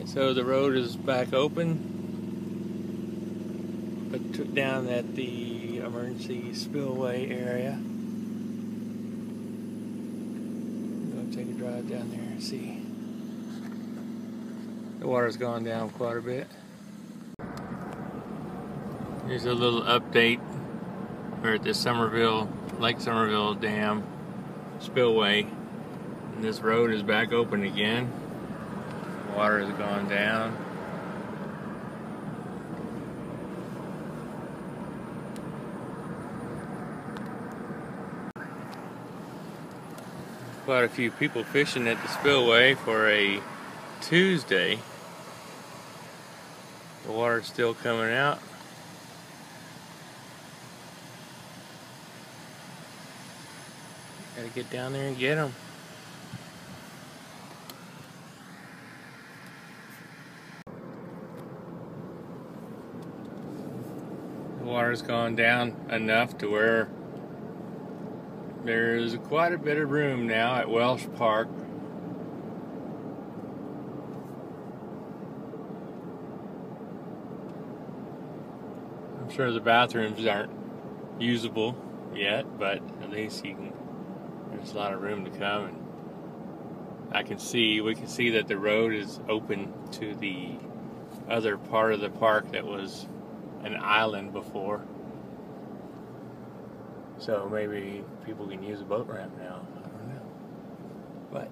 Alright, so the road is back open, but down at the emergency spillway area. I'm going to take a drive down there and see. The water's gone down quite a bit. Here's a little update. We're at the Lake Somerville Dam spillway, and this road is back open again. Water has gone down. Quite a few people fishing at the spillway for a Tuesday. The water's still coming out. Gotta get down there and get them. The water's gone down enough to where there's quite a bit of room now at Welsh Park. I'm sure the bathrooms aren't usable yet, but at least there's a lot of room to come. And we can see that the road is open to the other part of the park that was an island before. So maybe people can use a boat ramp now. I don't know. But